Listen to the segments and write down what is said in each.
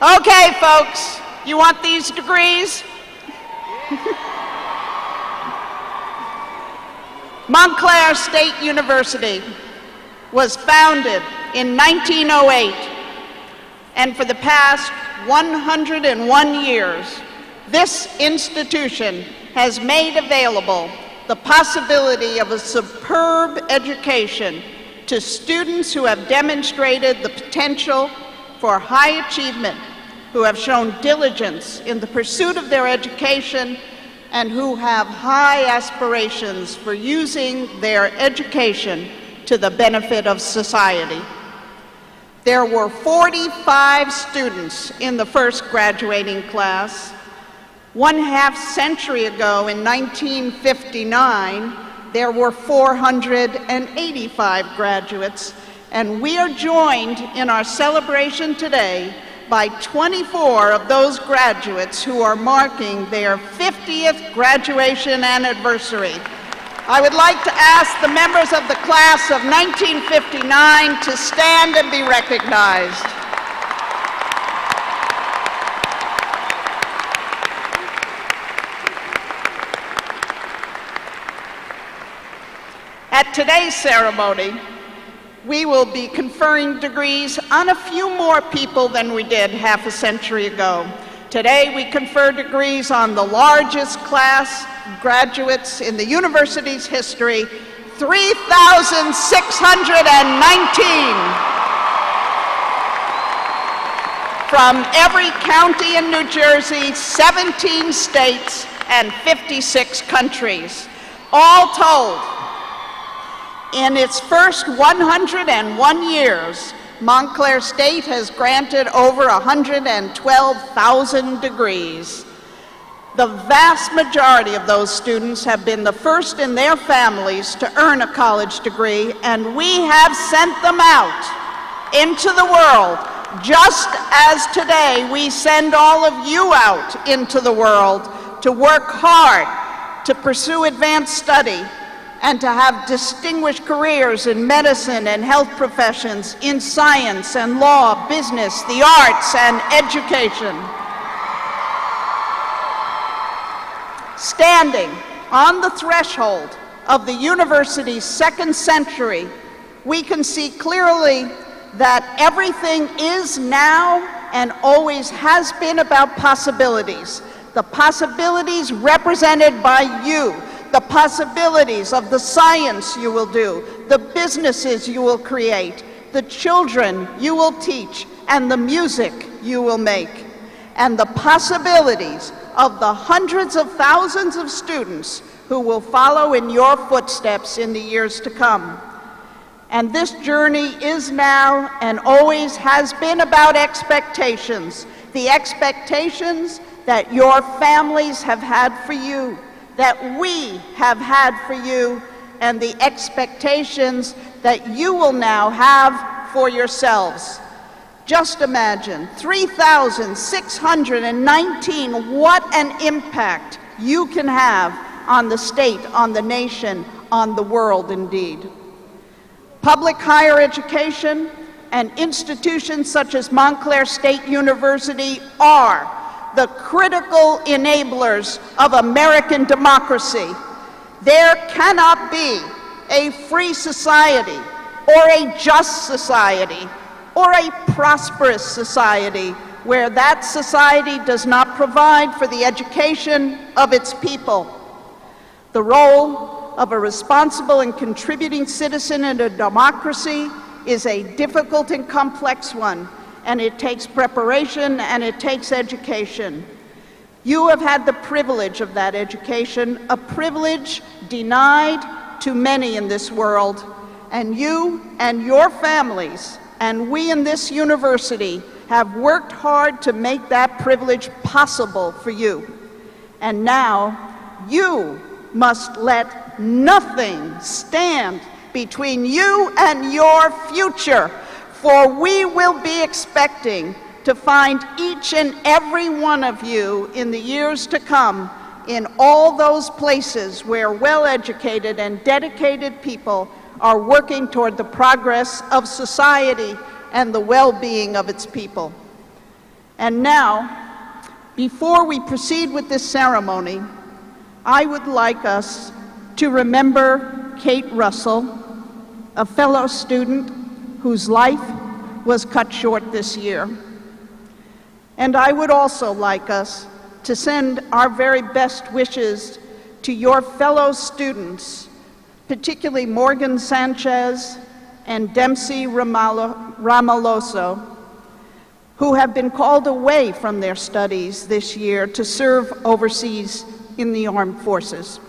Okay, folks, you want these degrees? Montclair State University was founded in 1908, and for the past 101 years, this institution has made available the possibility of a superb education to students who have demonstrated the potential for high achievement, who have shown diligence in the pursuit of their education, and who have high aspirations for using their education to the benefit of society. There were 45 students in the first graduating class. 1/2 century ago, in 1959, there were 485 graduates, and we are joined in our celebration today by 24 of those graduates who are marking their 50th graduation anniversary. I would like to ask the members of the class of 1959 to stand and be recognized. At today's ceremony, we will be conferring degrees on a few more people than we did 1/2 century ago. Today, we confer degrees on the largest class of graduates in the university's history, 3,619. From every county in New Jersey, 17 states, and 56 countries. All told, in its first 101 years, Montclair State has granted over 112,000 degrees. The vast majority of those students have been the first in their families to earn a college degree, and we have sent them out into the world, just as today we send all of you out into the world to work hard, to pursue advanced study, and to have distinguished careers in medicine and health professions, in science and law, business, the arts, and education. Standing on the threshold of the university's second century, we can see clearly that everything is now and always has been about possibilities. The possibilities represented by you, the possibilities of the science you will do, the businesses you will create, the children you will teach, and the music you will make, and the possibilities of the hundreds of thousands of students who will follow in your footsteps in the years to come. And this journey is now and always has been about expectations, the expectations that your families have had for you, that we have had for you, and the expectations that you will now have for yourselves. Just imagine, 3,619, what an impact you can have on the state, on the nation, on the world indeed. Public higher education and institutions such as Montclair State University are the critical enablers of American democracy. There cannot be a free society or a just society or a prosperous society where that society does not provide for the education of its people. The role of a responsible and contributing citizen in a democracy is a difficult and complex one, and it takes preparation and it takes education. You have had the privilege of that education, a privilege denied to many in this world, and you and your families and we in this university have worked hard to make that privilege possible for you. And now you must let nothing stand between you and your future, for we will be expecting to find each and every one of you in the years to come in all those places where well-educated and dedicated people are working toward the progress of society and the well-being of its people. And now, before we proceed with this ceremony, I would like us to remember Kate Russell, a fellow student whose life was cut short this year. And I would also like us to send our very best wishes to your fellow students, particularly Morgan Sanchez and Dempsey Ramaloso, who have been called away from their studies this year to serve overseas in the armed forces.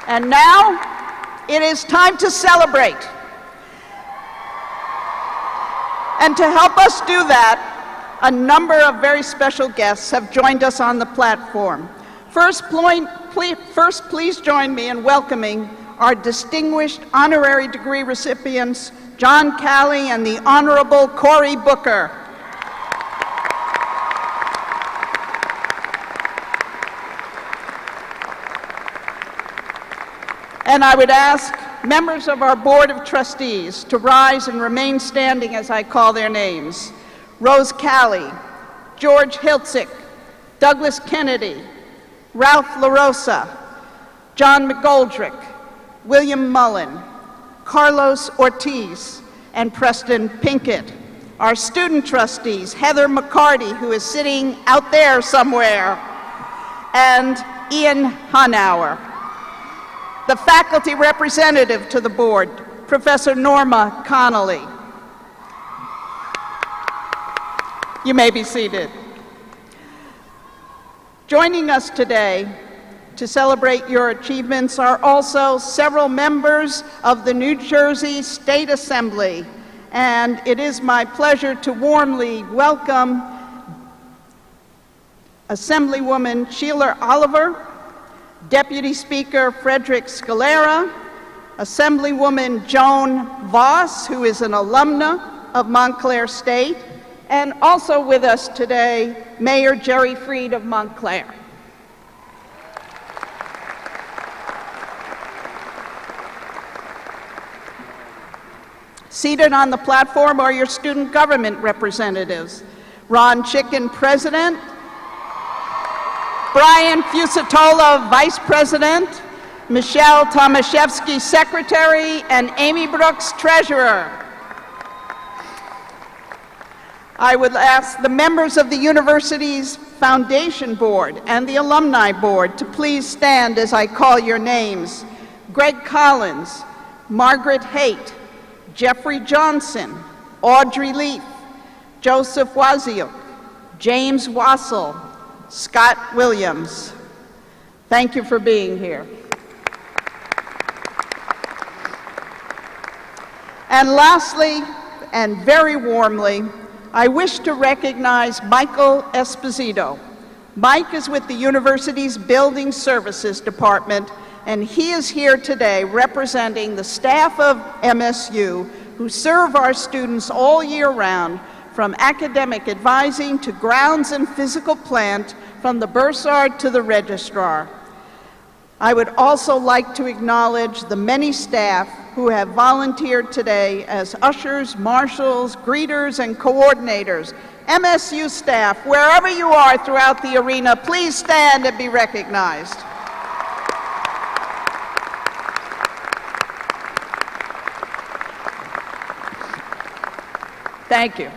And now, it is time to celebrate. And to help us do that, a number of very special guests have joined us on the platform. First, please join me in welcoming our distinguished honorary degree recipients, John Calley and the Honorable Cory Booker. And I would ask members of our Board of Trustees to rise and remain standing as I call their names. Rose Calley, George Hiltzik, Douglas Kennedy, Ralph LaRosa, John McGoldrick, William Mullen, Carlos Ortiz, and Preston Pinkett. Our student trustees, Heather McCarty, who is sitting out there somewhere, and Ian Hanauer. The faculty representative to the board, Professor Norma Connolly. You may be seated. Joining us today to celebrate your achievements are also several members of the New Jersey State Assembly, and it is my pleasure to warmly welcome Assemblywoman Sheila Oliver, Deputy Speaker Frederick Scalera, Assemblywoman Joan Voss, who is an alumna of Montclair State, and also with us today, Mayor Jerry Freed of Montclair. Seated on the platform are your student government representatives. Ron Chicken, President, Brian Fusatola, Vice President, Michelle Tomaszewski, Secretary, and Amy Brooks, Treasurer. I would ask the members of the university's Foundation Board and the Alumni Board to please stand as I call your names. Greg Collins, Margaret Haight, Jeffrey Johnson, Audrey Leaf, Joseph Waziuk, James Wassel, Scott Williams. Thank you for being here. And lastly, and very warmly, I wish to recognize Michael Esposito. Mike is with the university's Building Services Department, and he is here today representing the staff of MSU who serve our students all year round, from academic advising to grounds and physical plant, from the bursar to the registrar. I would also like to acknowledge the many staff who have volunteered today as ushers, marshals, greeters, and coordinators. MSU staff, wherever you are throughout the arena, please stand and be recognized. Thank you.